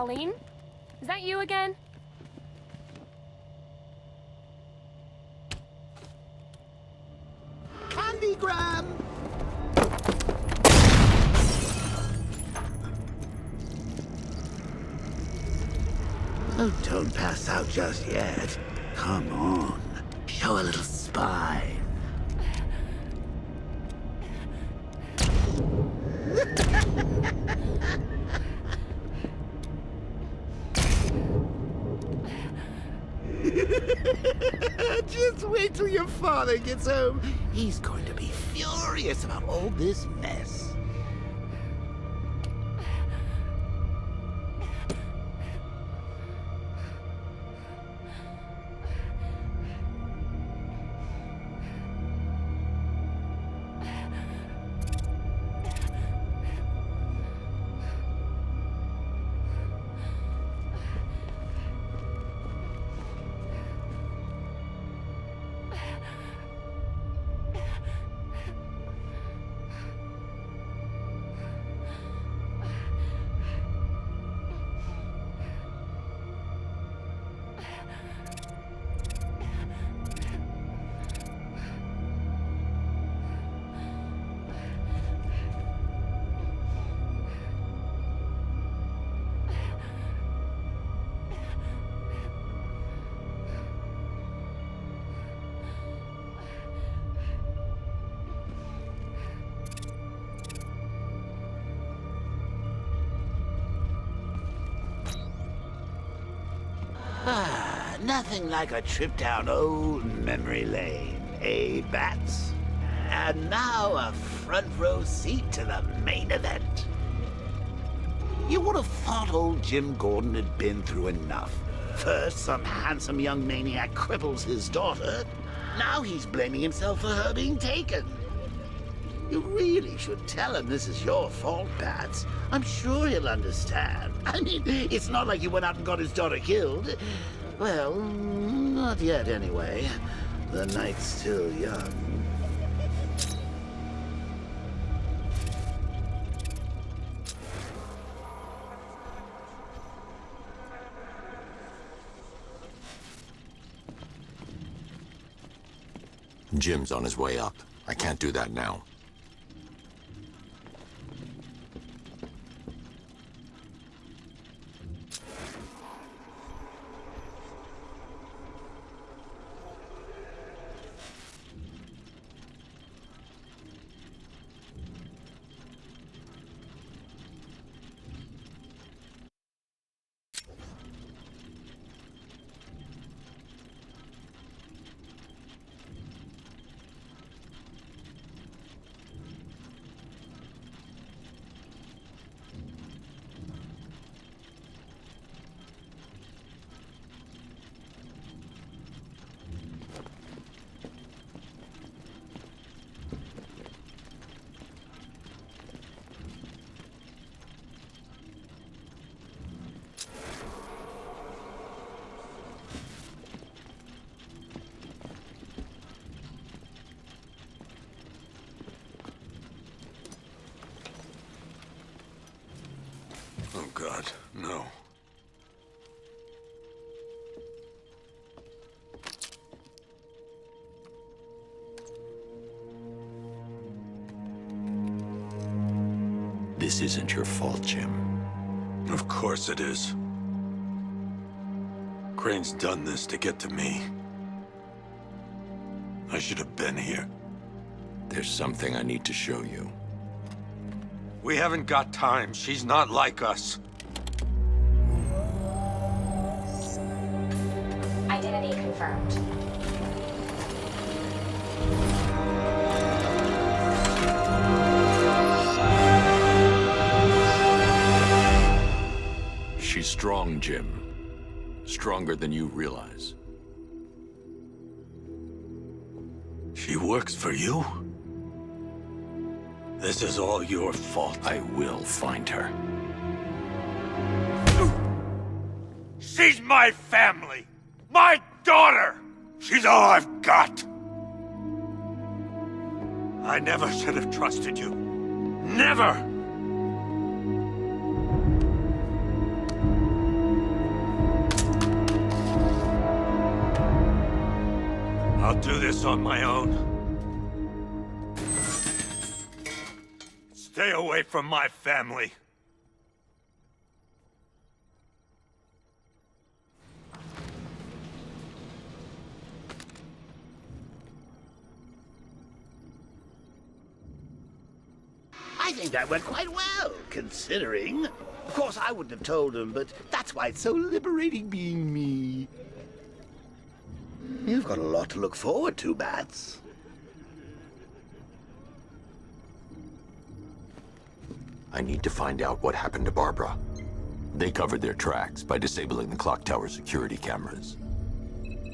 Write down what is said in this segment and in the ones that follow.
Colleen? Is that you again? Candygram! Oh, don't pass out just yet. Come on. Show a little spine. Just wait till your father gets home. He's going to be furious about all this mess. Nothing like a trip down old memory lane, eh, Bats? And now a front row seat to the main event. You would have thought old Jim Gordon had been through enough. First, some handsome young maniac cripples his daughter. Now he's blaming himself for her being taken. You really should tell him this is your fault, Bats. I'm sure he'll understand. I mean, it's not like you went out and got his daughter killed. Well, not yet anyway. The night's still young. Jim's on his way up. I can't do that now. Oh, God, no. This isn't your fault, Jim. Of course it is. Crane's done this to get to me. I should have been here. There's something I need to show you. We haven't got time. She's not like us. Identity confirmed. She's strong, Jim. Stronger than you realize. She works for you? This is all your fault. I will find her. She's my family! My daughter! She's all I've got! I never should have trusted you. Never! I'll do this on my own. Stay away from my family. I think that went quite well, considering. Of course, I wouldn't have told him, but that's why it's so liberating being me. You've got a lot to look forward to, Bats. I need to find out what happened to Barbara. They covered their tracks by disabling the clock tower security cameras.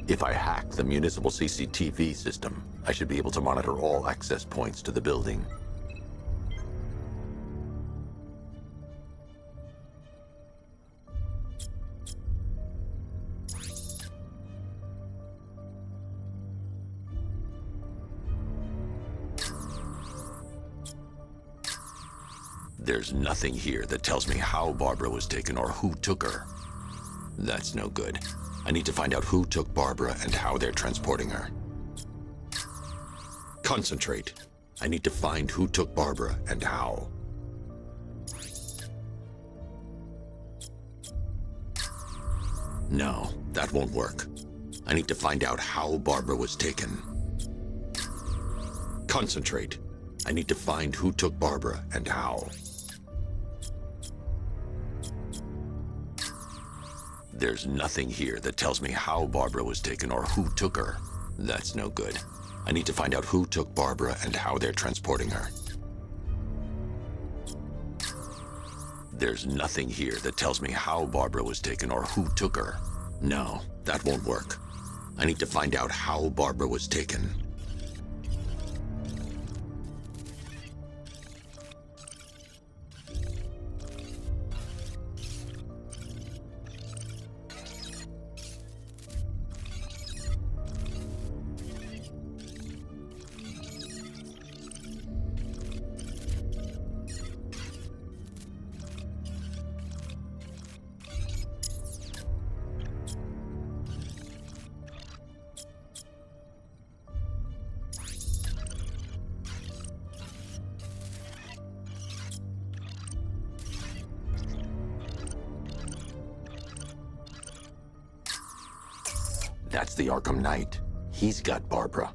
If I hack the municipal CCTV system, I should be able to monitor all access points to the building. There's nothing here that tells me how Barbara was taken or who took her. That's no good. I need to find out who took Barbara and how they're transporting her. Concentrate. I need to find who took Barbara and how. No, that won't work. I need to find out how Barbara was taken. Concentrate. I need to find who took Barbara and how. There's nothing here that tells me how Barbara was taken or who took her. That's no good. I need to find out who took Barbara and how they're transporting her. There's nothing here that tells me how Barbara was taken or who took her. No, that won't work. I need to find out how Barbara was taken. That's the Arkham Knight. He's got Barbara.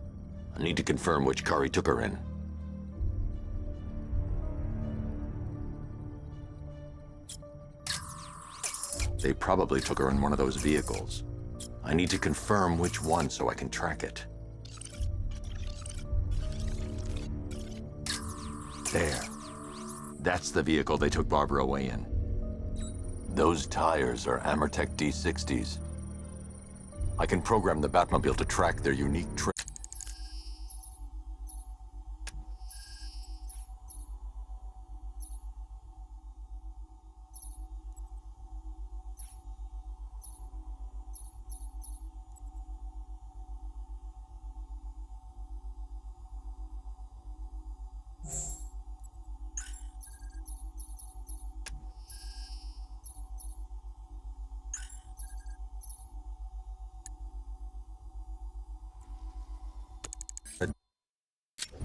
I need to confirm which car he took her in. They probably took her in one of those vehicles. I need to confirm which one so I can track it. There. That's the vehicle they took Barbara away in. Those tires are Amertech D60s. I can program the Batmobile to track their unique trip.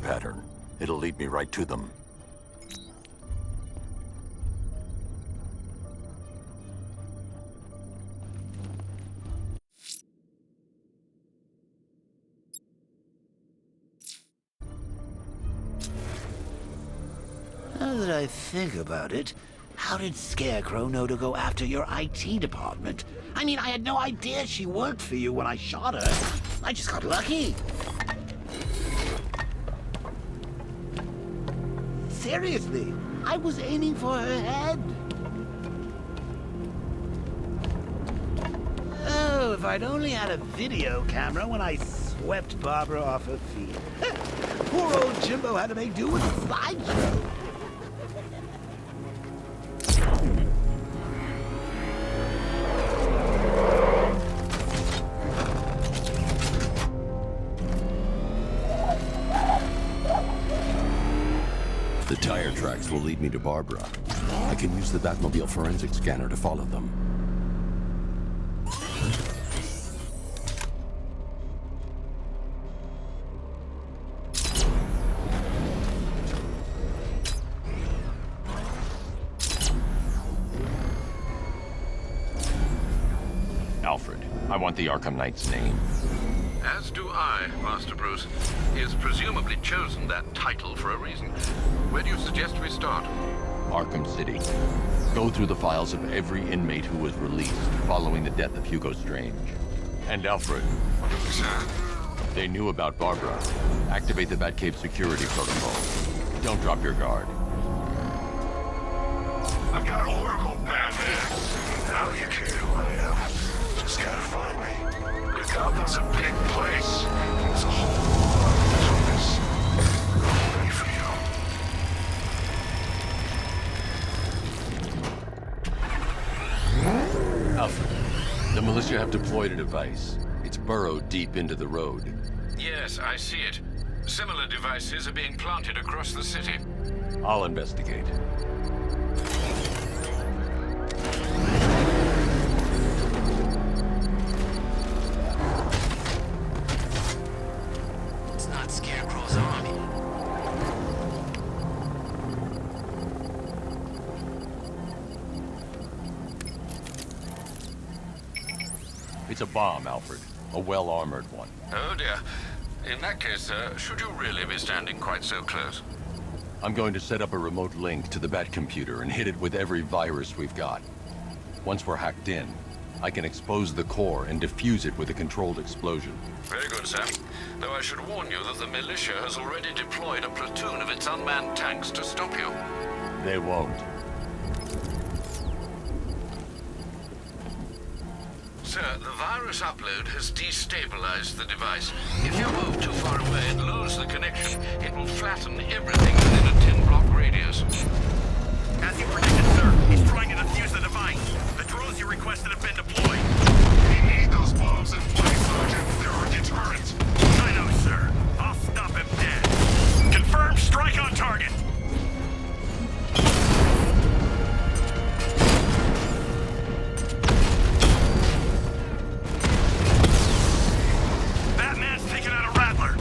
Pattern. It'll lead me right to them. Now that I think about it, how did Scarecrow know to go after your IT department? I mean, I had no idea she worked for you when I shot her. I just got lucky. Seriously, I was aiming for her head. Oh, if I'd only had a video camera when I swept Barbara off her feet. Poor old Jimbo had to make do with a slideshow. The tire tracks will lead me to Barbara. I can use the Batmobile forensic scanner to follow them. Alfred, I want the Arkham Knight's name. As do I, Master Bruce. He has presumably chosen that title for a reason. Where do you suggest we start? Arkham City. Go through the files of every inmate who was released following the death of Hugo Strange. And Alfred. Sir? They knew about Barbara. Activate the Batcave security protocol. Don't drop your guard. I've got Oracle, Batman. Now you care who I am. Just gotta find me. Gotham's a big place. There's a whole lot of darkness. Ready for you. Alfred, the militia have deployed a device. It's burrowed deep into the road. Yes, I see it. Similar devices are being planted across the city. I'll investigate. It's not Scarecrow's army. It's a bomb, Alfred. A well-armored one. Oh dear. In that case, should you really be standing quite so close? I'm going to set up a remote link to the Bat computer and hit it with every virus we've got. Once we're hacked in, I can expose the core and defuse it with a controlled explosion. Very good, sir. Though I should warn you that the militia has already deployed a platoon of its unmanned tanks to stop you. They won't. Sir, the virus upload has destabilized the device. If you move too far away and lose the connection, it will flatten everything within a 10-block radius. As you predicted, sir, he's trying to defuse the device. The drones you requested have been deployed. We need those bombs in place, Sergeant. They're our deterrent. I know, sir. I'll stop him dead. Confirmed strike on target. Batman's taking out a Rattler.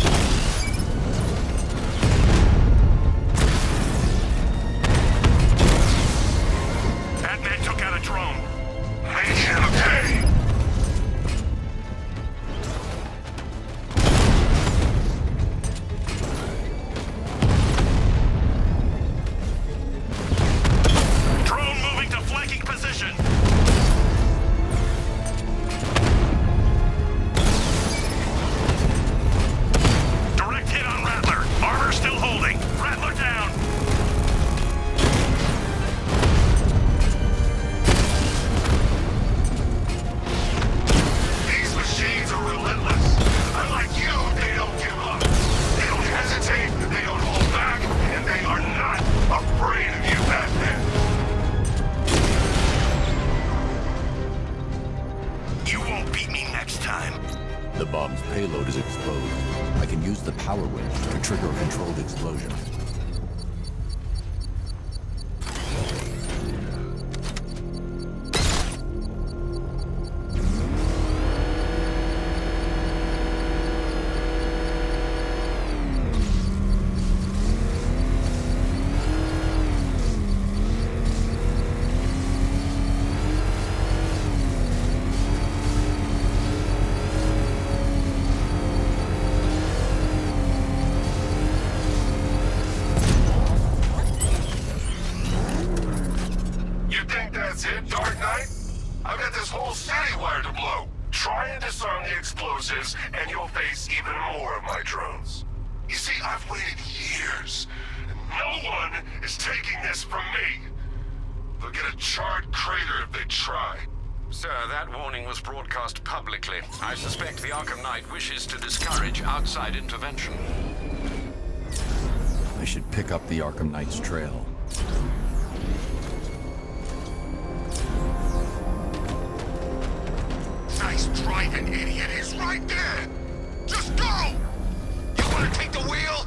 Batman took out a drone. Make him pay. Drone moving to flanking position. Direct hit on Rattler. Armor still holding. Rattler down. These machines are relentless. Unlike you, they don't give up. They don't hesitate, they don't hold back, and they are not afraid of you, Batman. You won't beat me next time. The bomb's payload is exposed. I can use the power winch to trigger a controlled explosion. You think that's it, Dark Knight? I've got this whole city wired to blow. Try and disarm the explosives, and you'll face even more of my drones. You see, I've waited years, and no one is taking this from me. They'll get a charred crater if they try. Sir, that warning was broadcast publicly. I suspect the Arkham Knight wishes to discourage outside intervention. I should pick up the Arkham Knight's trail. Nice driving, idiot. He's right there. Just go! You want to take the wheel?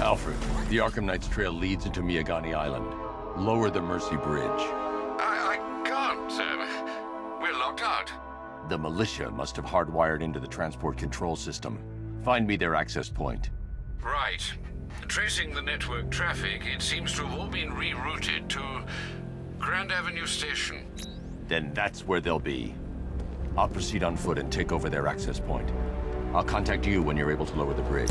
Alfred, the Arkham Knight's trail leads into Miagani Island. Lower the Mercy Bridge. I can't, sir. We're locked out. The militia must have hardwired into the transport control system. Find me their access point. Right. Tracing the network traffic, it seems to have all been rerouted to Grand Avenue Station. Then that's where they'll be. I'll proceed on foot and take over their access point. I'll contact you when you're able to lower the bridge.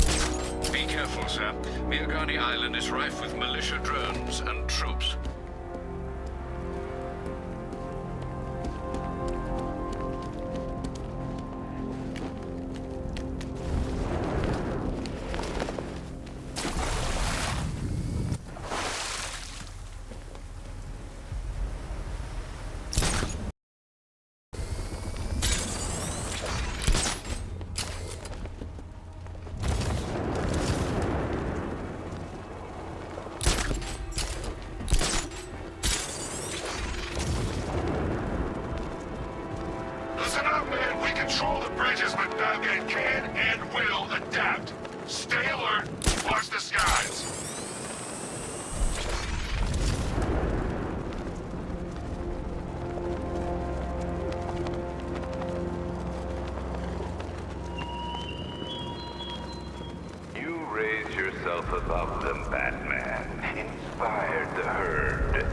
Be careful, sir. Miagani Island is rife with militia drones and troops. Listen up, man. We control the bridges, but Batman can and will adapt. Stay alert. Watch the skies. You raise yourself above them, Batman. Inspired the herd.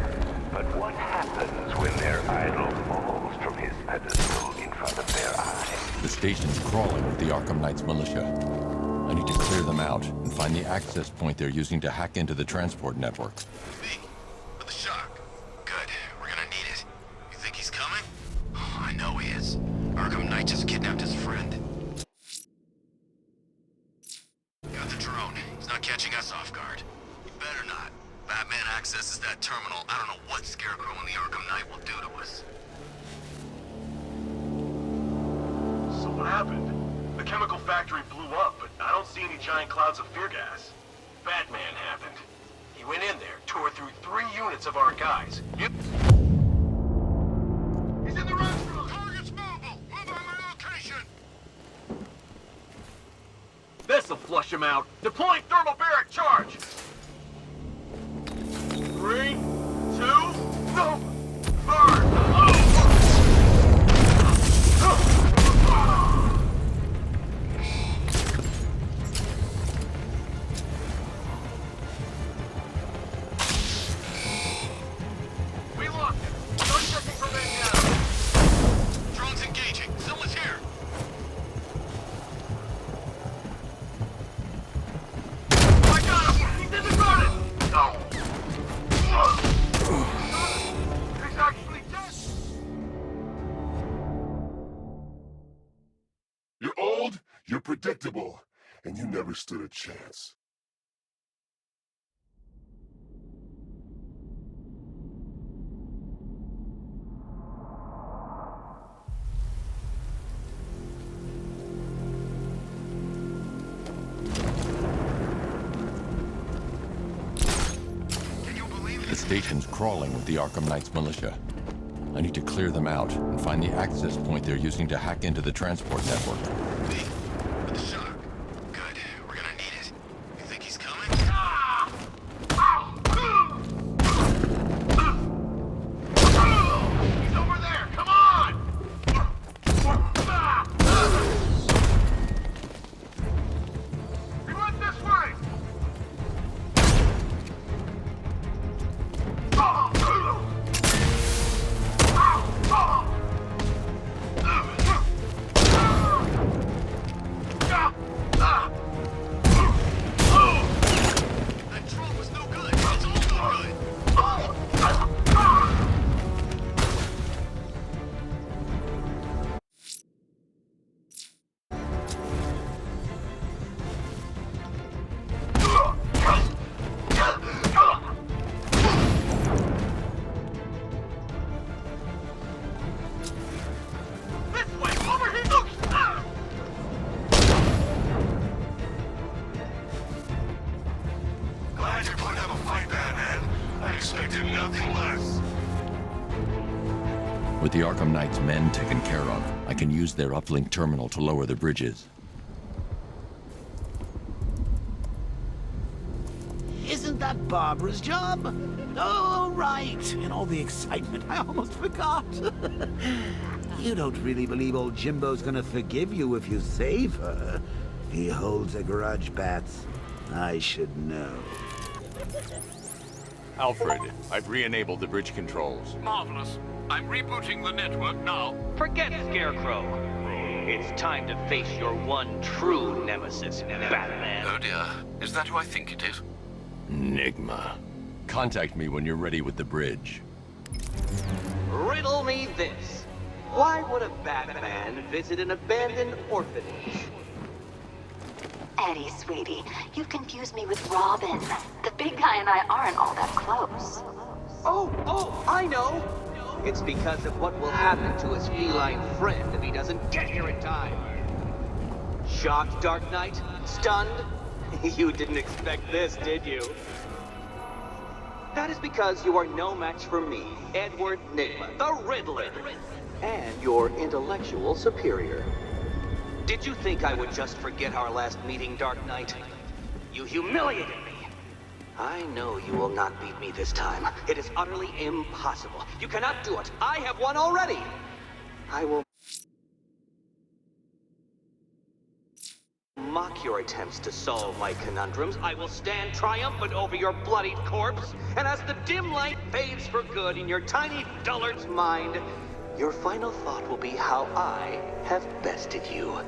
But what happens when their idol falls from his pedestal in front of their eyes? The station's crawling with the Arkham Knight's militia. I need to clear them out and find the access point they're using to hack into the transport network. Me. For the shock. Good. We're gonna need it. You think he's coming? Oh, I know he is. Arkham Knight just kidnapped his friend. Got the drone. He's not catching us off guard. He better not. Batman accesses that terminal. I don't know what Scarecrow and the Arkham Knight will do to us. So what happened? The chemical factory blew up, but I don't see any giant clouds of fear gas. Batman happened. He went in there, tore through 3 units of our guys. He's in the restroom! Target's mobile! Move on my location! This'll flush him out. Deploying thermobaric charge! 3, 2, no! Burn! We lost him. Start checking for men down. Drone's engaging. Someone's here. I got him! He's in the garden! No! He's actually dead! You're old, you're predictable, and you never stood a chance. The station's crawling with the Arkham Knight's militia. I need to clear them out and find the access point they're using to hack into the transport network. Me. For the shock. Good. We're gonna need it. You think he's coming? He's over there! Come on! He went this way! That drone was no good. It's all no good. This way! Over here! Glad you're going to have a fight, Batman. I expected nothing less. With the Arkham Knight's men taken care of, I can use their uplink terminal to lower the bridges. Isn't that Barbara's job? Oh, right. In all the excitement, I almost forgot. You don't really believe old Jimbo's gonna forgive you if you save her. He holds a grudge, Bats. I should know. Alfred, I've re-enabled the bridge controls. Marvelous. I'm rebooting the network now. Forget Scarecrow. It's time to face your one true nemesis, Batman. Oh dear. Is that who I think it is? Enigma. Contact me when you're ready with the bridge. Riddle me this. Why would a Batman visit an abandoned orphanage? Eddie, sweetie, you've confused me with Robin. The big guy and I aren't all that close. Oh, I know! It's because of what will happen to his feline friend if he doesn't get here in time. Shocked, Dark Knight? Stunned? You didn't expect this, did you? That is because you are no match for me, Edward Nygma, the Riddler, and your intellectual superior. Did you think I would just forget our last meeting, Dark Knight? You humiliated me. I know you will not beat me this time. It is utterly impossible. You cannot do it. I have won already. I will mock your attempts to solve my conundrums. I will stand triumphant over your bloodied corpse. And as the dim light fades for good in your tiny dullard's mind, your final thought will be how I have bested you.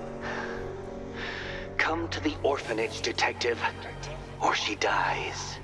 Come to the orphanage, detective, or she dies.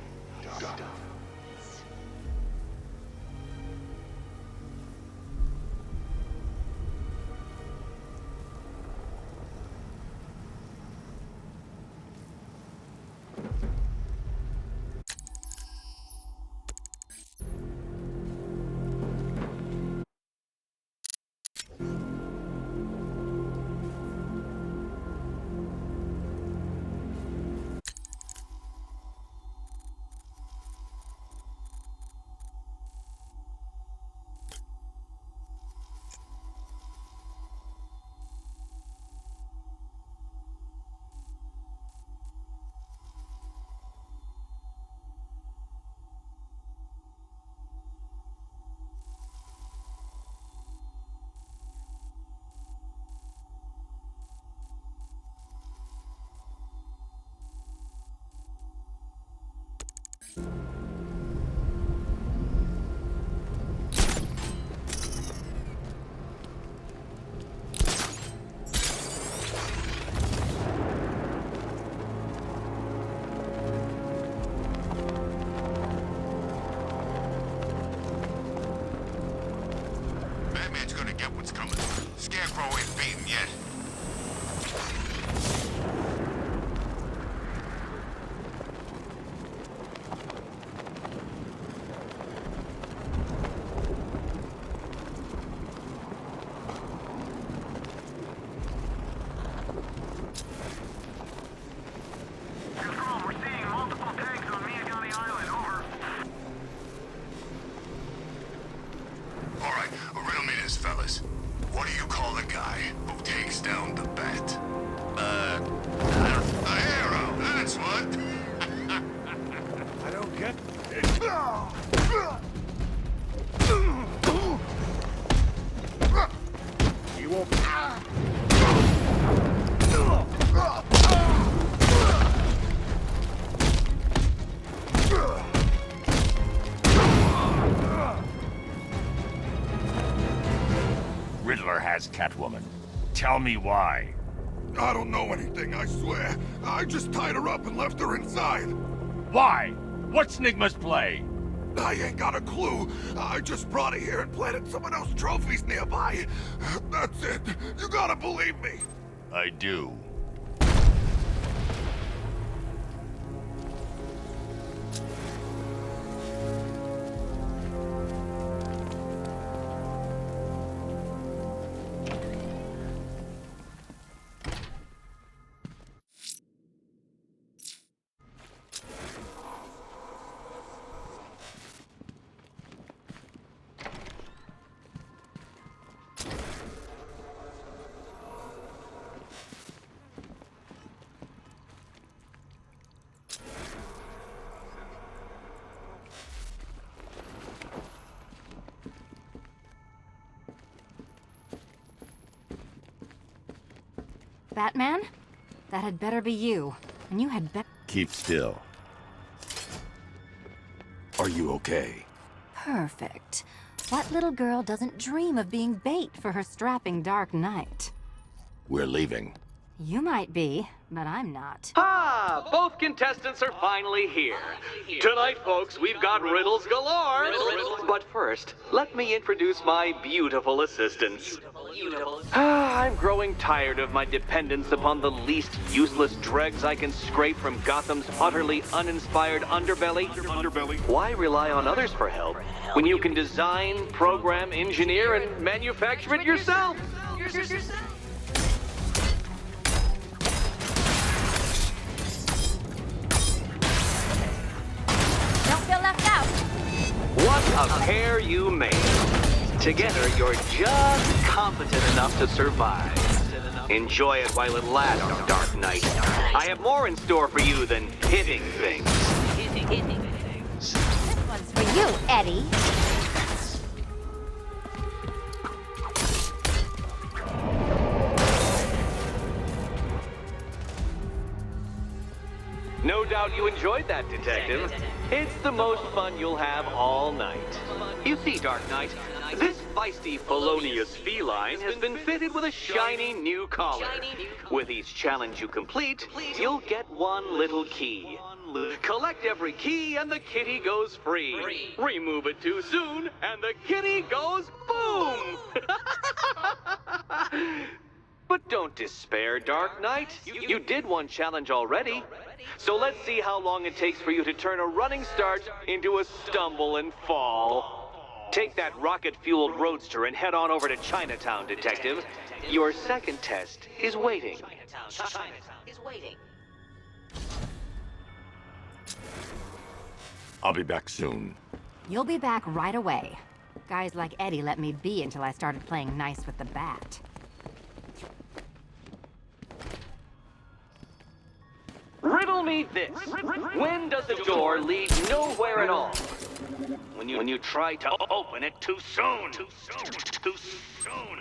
Batman's gonna get what's coming. Scarecrow ain't beaten yet. We're seeing multiple tanks on Miyagami Island. Over. All right, riddle me this, fellas. What do you call the guy who takes down the bat? A hero, that's what. I don't get it. You won't. Riddler has Catwoman. Tell me why. I don't know anything, I swear. I just tied her up and left her inside. Why? What's Nygma's play? I ain't got a clue. I just brought her here and planted someone else's trophies nearby. That's it. You gotta believe me. I do. Batman? That had better be you. And you had better... Keep still. Are you okay? Perfect. What little girl doesn't dream of being bait for her strapping Dark Knight? We're leaving. You might be, but I'm not. Ah, both contestants are finally here. Tonight, folks, we've got riddles galore. But first, let me introduce my beautiful assistants. I'm growing tired of my dependence upon the least useless dregs I can scrape from Gotham's utterly uninspired underbelly. Why rely on others for help when you can design, program, engineer, and manufacture it yourself? Don't feel left out. What a pair you made. Together, you're just competent enough to survive. Enjoy it while it lasts, Dark Knight. I have more in store for you than hitting things. This one's for you, Eddie. No doubt you enjoyed that, Detective. It's the most fun you'll have all night. You see, Dark Knight, this feisty felonious feline has been fitted with a shiny new collar. With each challenge you complete, you'll get one little key. Collect every key and the kitty goes free. Remove it too soon and the kitty goes boom! But don't despair, Dark Knight. You did one challenge already. So let's see how long it takes for you to turn a running start into a stumble and fall. Take that rocket-fueled roadster and head on over to Chinatown, Detective. Your second test is waiting. I'll be back soon. You'll be back right away. Guys like Eddie let me be until I started playing nice with the bat. Riddle me this. When does a door lead nowhere at all? When you try to open it too soon. Too soon.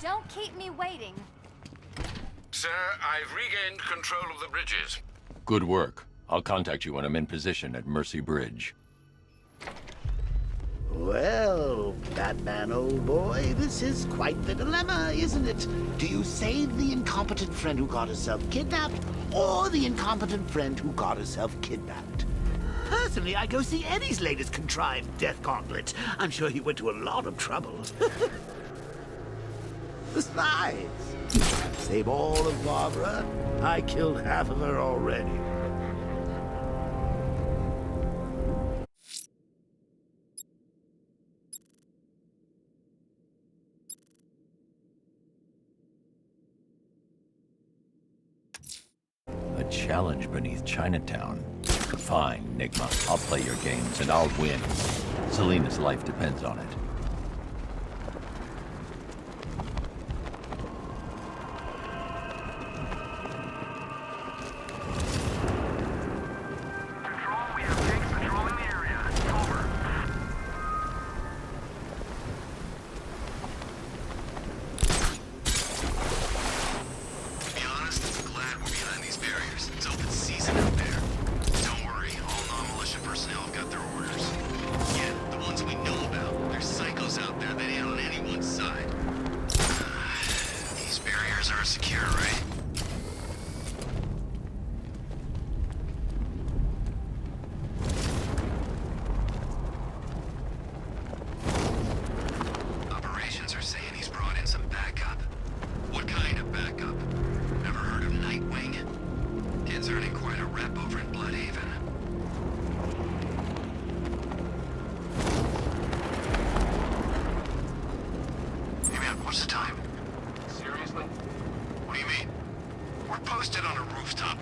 Don't keep me waiting. Sir, I've regained control of the bridges. Good work. I'll contact you when I'm in position at Mercy Bridge. Well, Batman, old boy, this is quite the dilemma, isn't it? Do you save the incompetent friend who got herself kidnapped, or the incompetent friend who got herself kidnapped? Personally, I'd go see Eddie's latest contrived death gauntlet. I'm sure he went to a lot of trouble. Besides, save all of Barbara. I killed half of her already. A challenge beneath Chinatown. Fine, Nigma. I'll play your games and I'll win. Selena's life depends on it.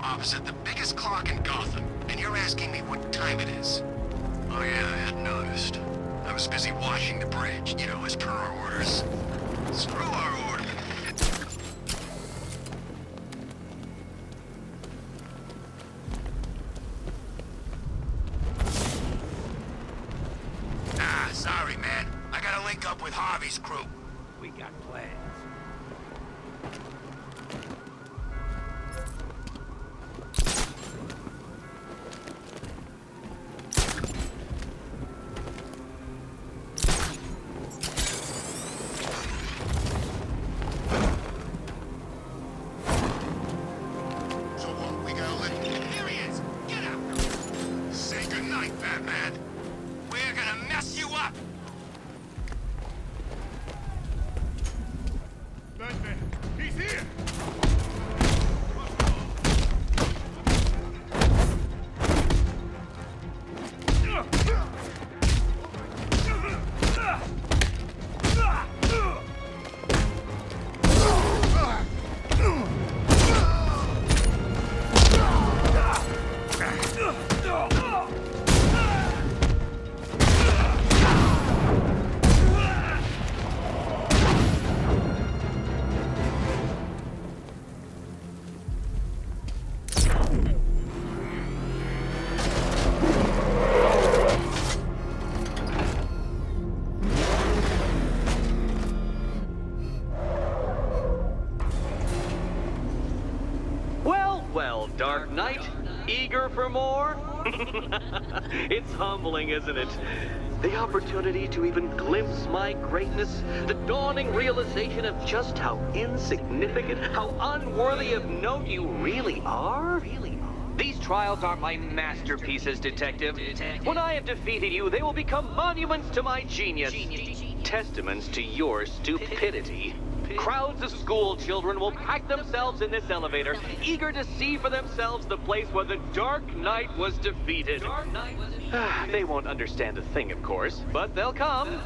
Opposite the biggest clock in Gotham, and you're asking me what time it is? Oh yeah, I hadn't noticed. I was busy watching the bridge, you know, as per our orders. Screw our order. got plans. So what, we gotta let... Here he is! Get out! Say goodnight, Batman. We're gonna mess you up! Batman, he's here! Well, Dark Knight, eager for more? It's humbling, isn't it? The opportunity to even glimpse my greatness, the dawning realization of just how insignificant, how unworthy of note you really are? These trials are my masterpieces, Detective. When I have defeated you, they will become monuments to my genius, testaments to your stupidity. Crowds of school children will pack themselves in this elevator, eager to see for themselves the place where the Dark Knight was defeated. They won't understand a thing, of course, but they'll come.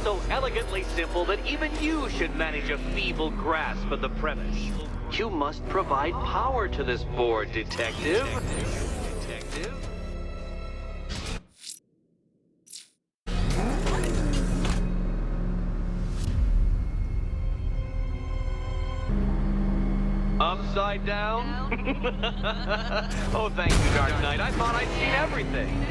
So elegantly simple that even you should manage a feeble grasp of the premise. You must provide power to this board, Detective. Upside down? Oh, thank you, Dark Knight. I thought I'd seen everything.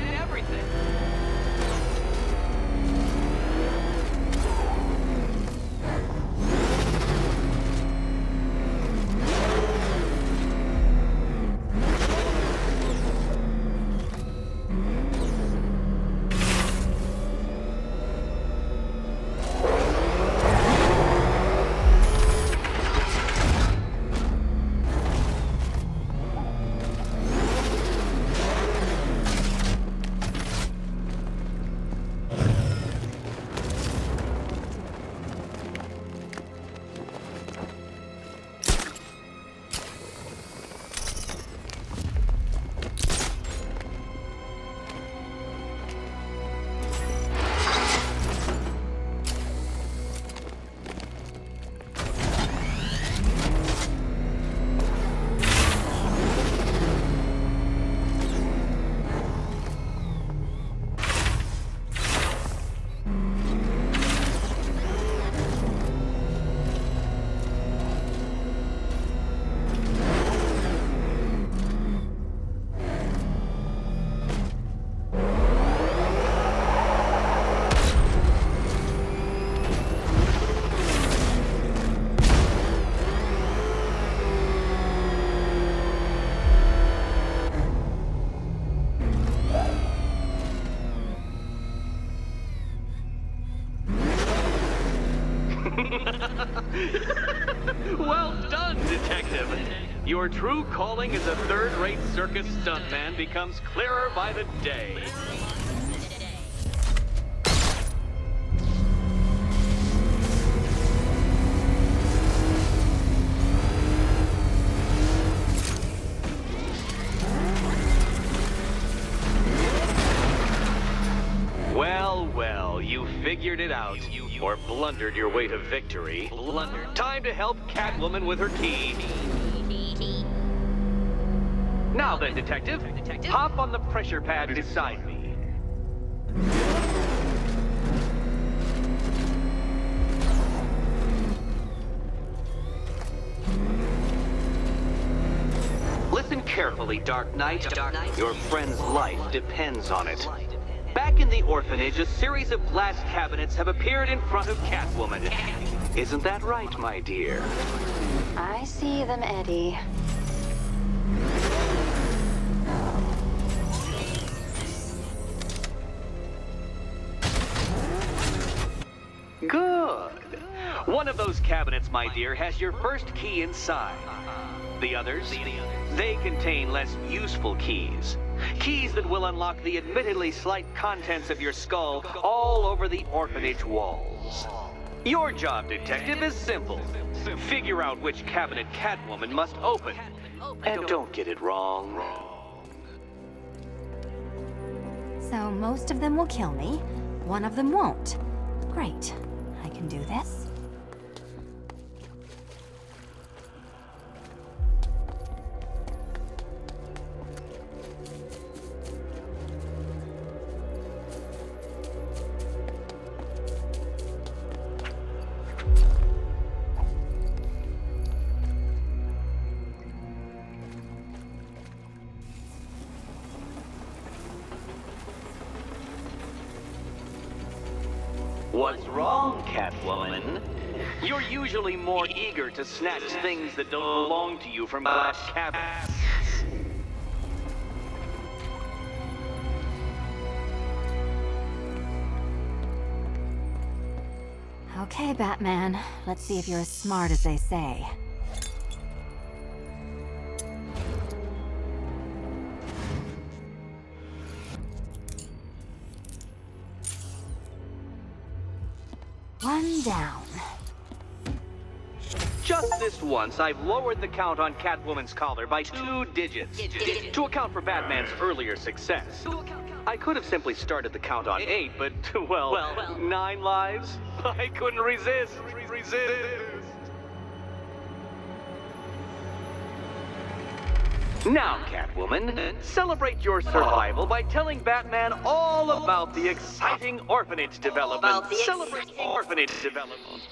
Well done, Detective. Your true calling as a third-rate circus stuntman becomes clearer by the day. Well, you figured it out. Or blundered your way to victory. Time to help Catwoman with her key. Now then, Detective, hop on the pressure pad beside me. carefully, Dark Knight. Your friend's life depends on it. Back in the orphanage, a series of glass cabinets have appeared in front of Catwoman. Isn't that right, my dear? I see them, Eddie. Good. One of those cabinets, my dear, has your first key inside. The others, they contain less useful keys. Keys that will unlock the admittedly slight contents of your skull all over the orphanage walls. Your job, detective, is simple. Figure out which cabinet Catwoman must open. And don't get it wrong. So most of them will kill me, one of them won't. Great. I can do this. What's wrong, Catwoman? You're usually more eager to snatch things that don't belong to you from glass cabinets. Okay, Batman. Let's see if you're as smart as they say. One down. Just this once, I've lowered the count on Catwoman's collar by 2 digits to account for Batman's earlier success. I could have simply started the count on 8, but, well, 9 lives? I couldn't resist. Now, Catwoman, celebrate your survival by telling Batman all about the exciting orphanage development. Celebrate orphanage development.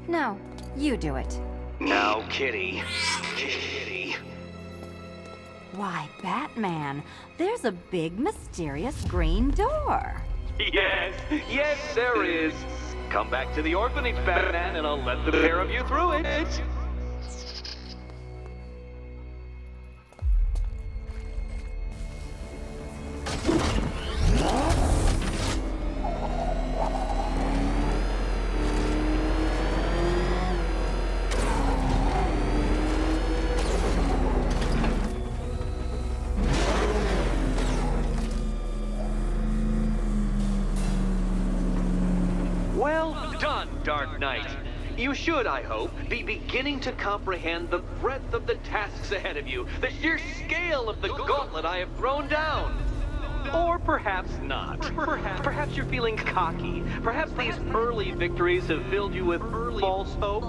No, you do it. Now, Kitty. Kitty. Why, Batman, there's a big, mysterious green door. Yes, there is. Come back to the orphanage, Batman, and I'll let the pair of you through it. Well done, Dark Knight. You should, I hope, be beginning to comprehend the breadth of the tasks ahead of you, the sheer scale of the gauntlet I have thrown down. Or perhaps not. Perhaps you're feeling cocky. Perhaps these early victories have filled you with false hope.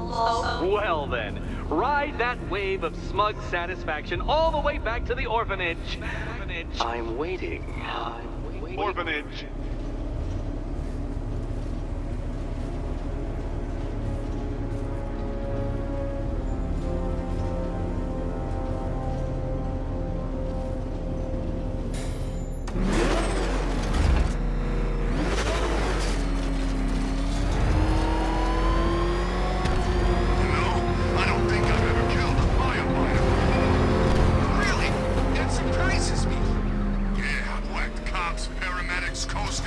Well then, ride that wave of smug satisfaction all the way back to the orphanage. I'm waiting. Orphanage. Cops, paramedics, Coast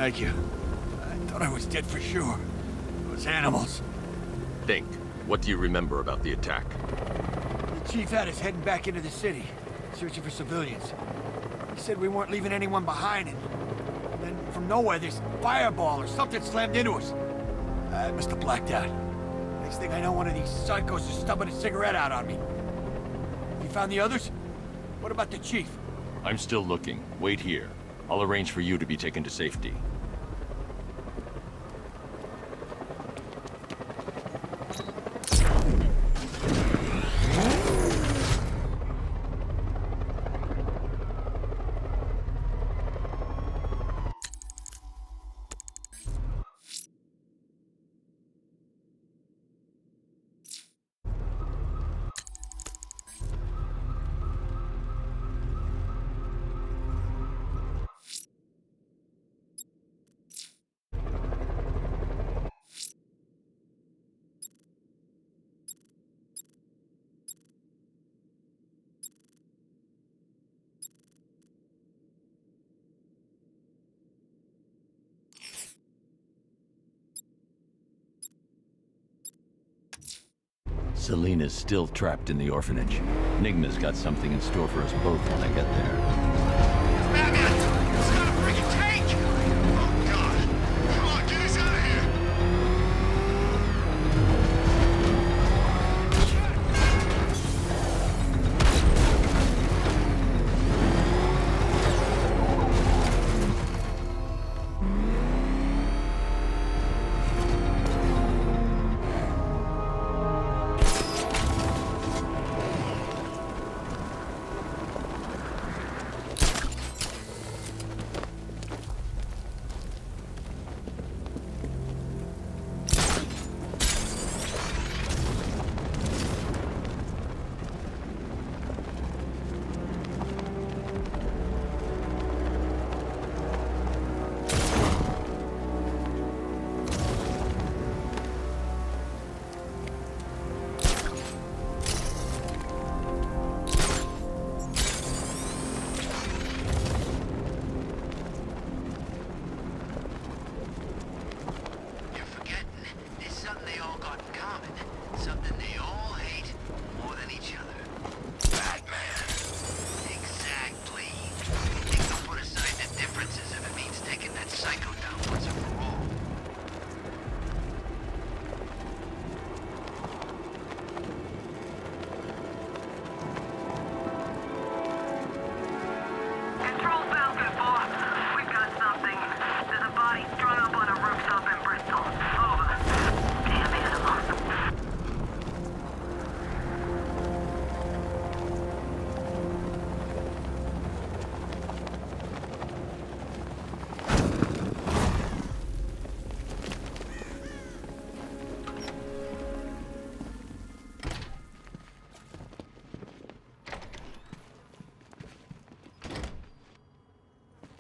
Thank you. I thought I was dead for sure. Those animals. Think, what do you remember about the attack? The chief had us heading back into the city, searching for civilians. He said we weren't leaving anyone behind, and then from nowhere this fireball or something slammed into us. I must have blacked out. Next thing I know, one of these psychos is stubbing a cigarette out on me. You found the others? What about the chief? I'm still looking. Wait here. I'll arrange for you to be taken to safety. Selena's still trapped in the orphanage. Nigma's got something in store for us both when I get there. Batman! It's got a freaking tank! Oh, God! Come on, get us out of here!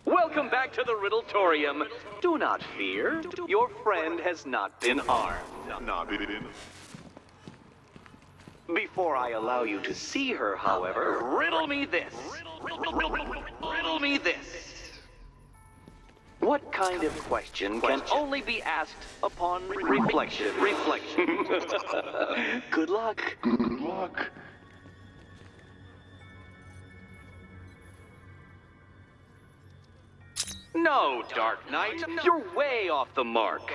Welcome back to the Riddletorium. Do not fear. Your friend has not been harmed. Before I allow you to see her, however, riddle me this. Riddle me this. What kind of question can only be asked upon reflection? Good luck. Good luck. No, Dark Knight, you're way off the mark.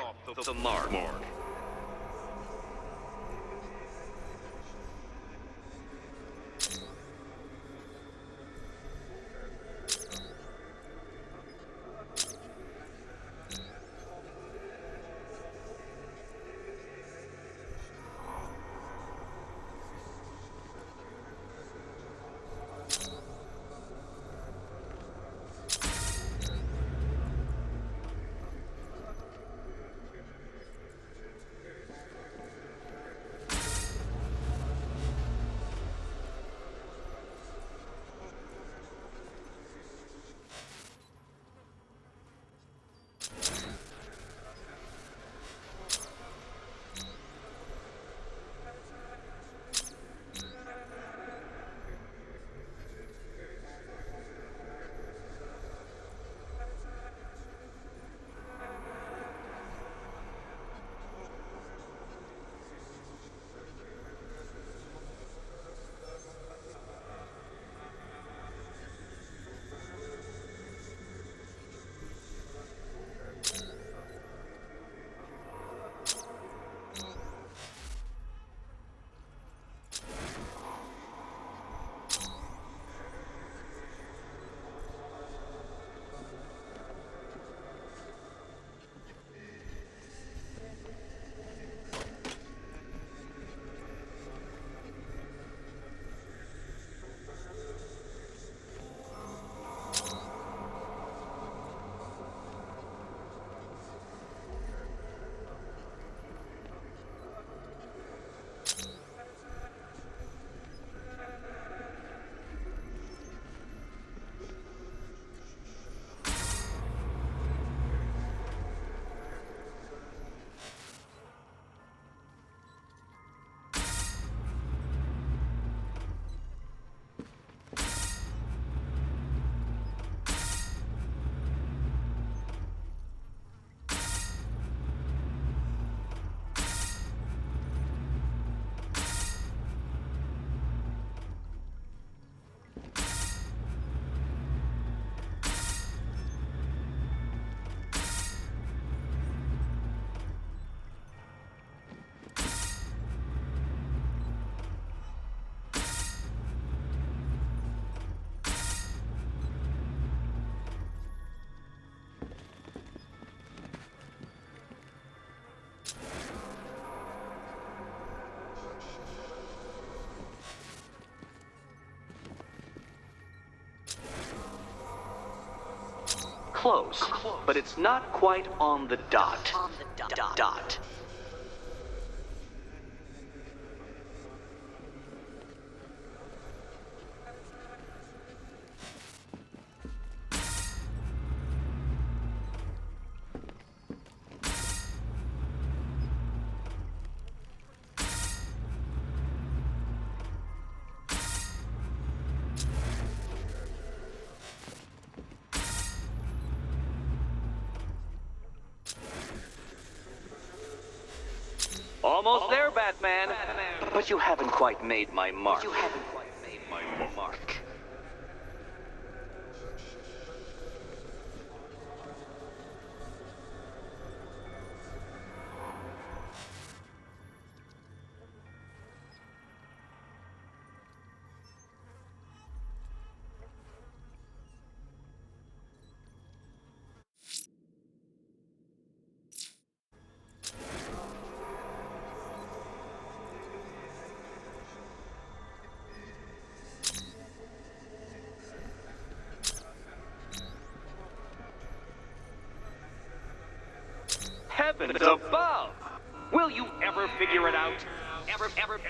close, but it's not quite on the dot. Dot. Almost there, Batman. But you haven't quite made my mark. Heavens above! Will you ever figure it out? Ever.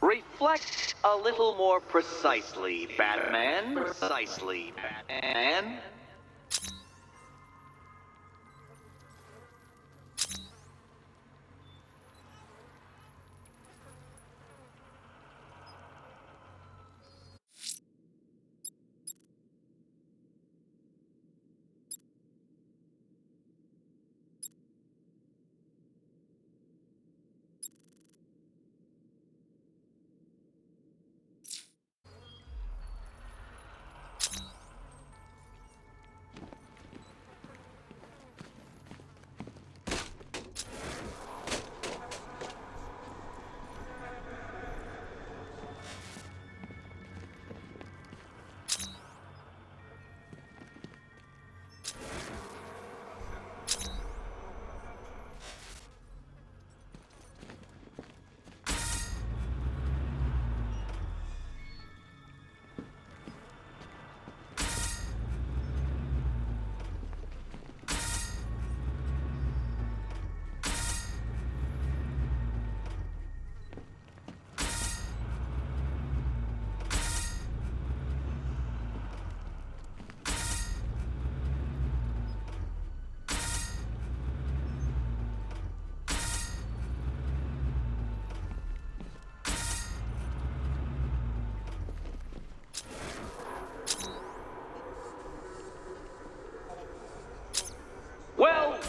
Reflect a little more precisely, Batman. Precisely, Batman.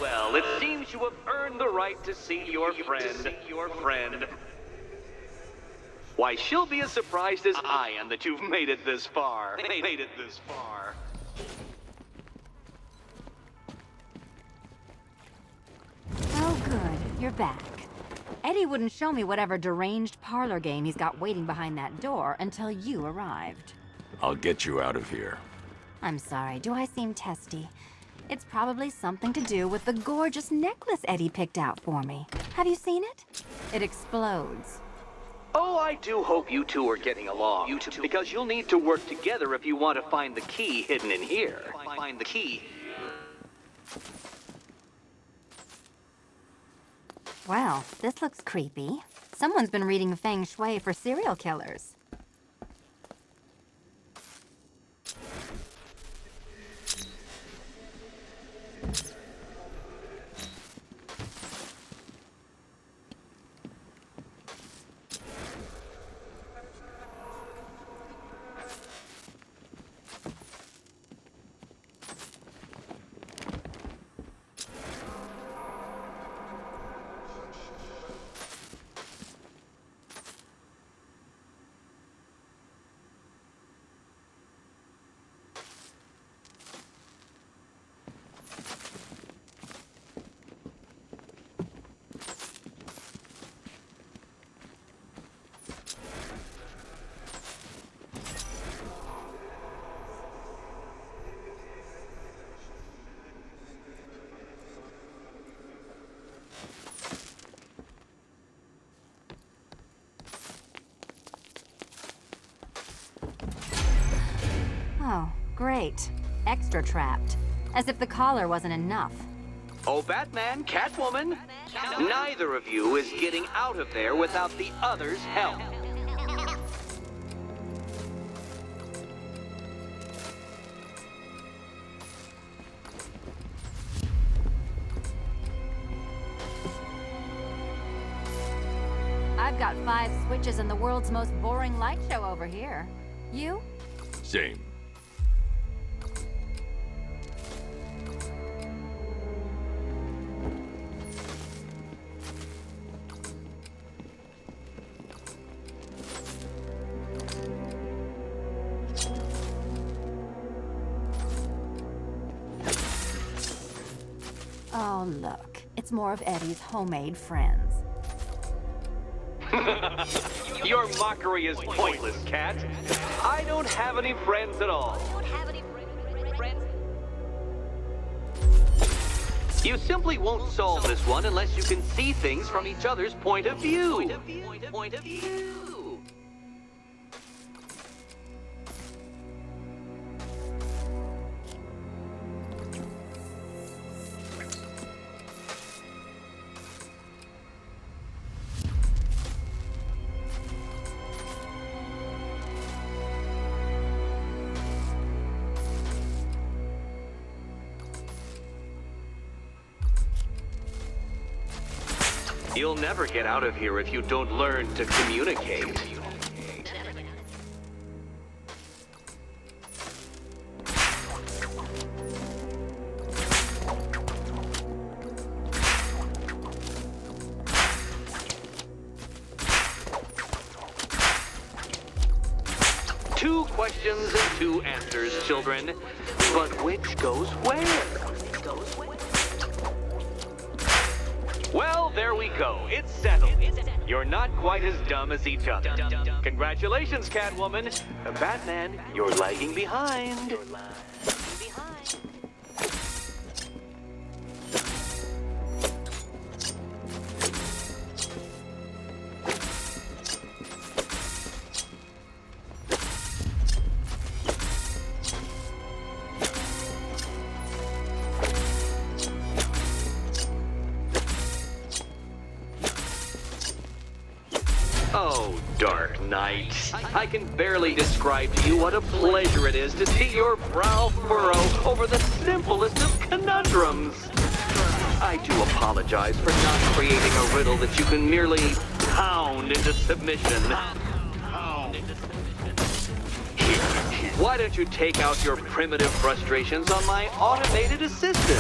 Well, it seems you have earned the right to see your friend. Why, she'll be as surprised as I am that you've made it this far. Oh, good. You're back. Eddie wouldn't show me whatever deranged parlor game he's got waiting behind that door until you arrived. I'll get you out of here. I'm sorry, do I seem testy? It's probably something to do with the gorgeous necklace Eddie picked out for me. Have you seen it? It explodes. Oh, I do hope you two are getting along. Because you'll need to work together if you want to find the key hidden in here. Find the key. Well, this looks creepy. Someone's been reading Feng Shui for serial killers. Great. Extra trapped. As if the collar wasn't enough. Oh, Batman, Catwoman, neither of you is getting out of there without the other's help. I've got 5 switches in the world's most boring light show over here. You? Same. Oh, look. It's more of Eddie's homemade friends. Your mockery is pointless, Cat. I don't have any friends at all. You simply won't solve this one unless you can see things from each other's point of view. You'll never get out of here if you don't learn to communicate. Two questions and 2 answers, children. But which goes where? Well, there we go. It's settled. You're not quite as dumb as each other. Congratulations, Catwoman. Batman, you're lagging behind. Oh, Dark Knight. I can barely describe to you what a pleasure it is to see your brow furrow over the simplest of conundrums. I do apologize for not creating a riddle that you can merely pound into submission. Why don't you take out your primitive frustrations on my automated assistant?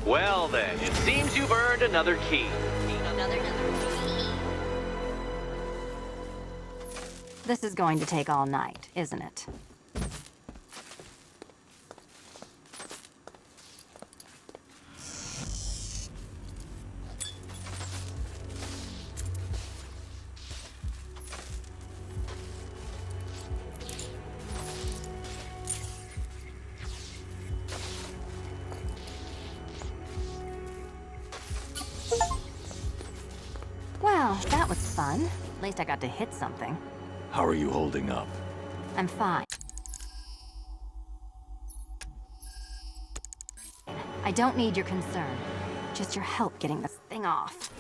Well then, it seems you've earned another key. This is going to take all night, isn't it? Well, that was fun. At least I got to hit something. How are you holding up? I'm fine. I don't need your concern. Just your help getting this thing off.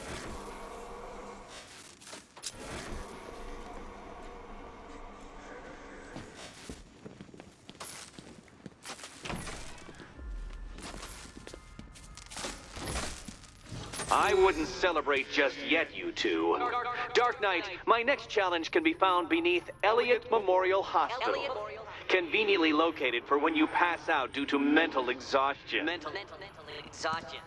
I wouldn't celebrate just yet, you two. Dark Knight, my next challenge can be found beneath Elliott Memorial Hospital. Conveniently located for when you pass out due to mental exhaustion. Mental exhaustion.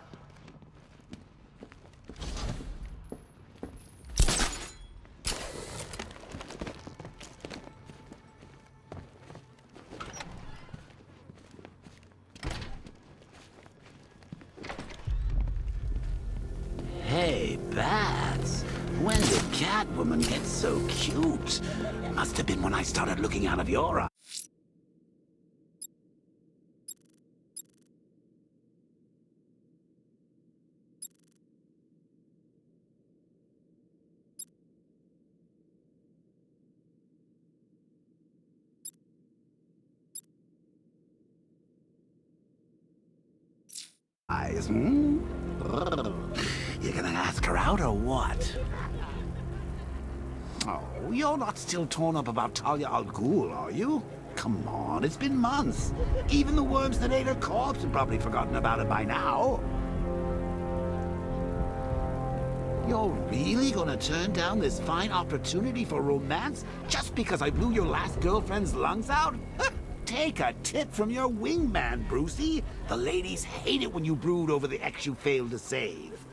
Hey, Bats. When did Catwoman get so cute? Must have been when I started looking out of your eyes. surprise, hmm? You gonna ask her out or what? Oh, you're not still torn up about Talia al Ghul, are you? Come on, it's been months. Even the worms that ate her corpse have probably forgotten about it by now. You're really gonna turn down this fine opportunity for romance just because I blew your last girlfriend's lungs out? Take a tip from your wingman, Brucey. The ladies hate it when you brood over the ex you failed to save.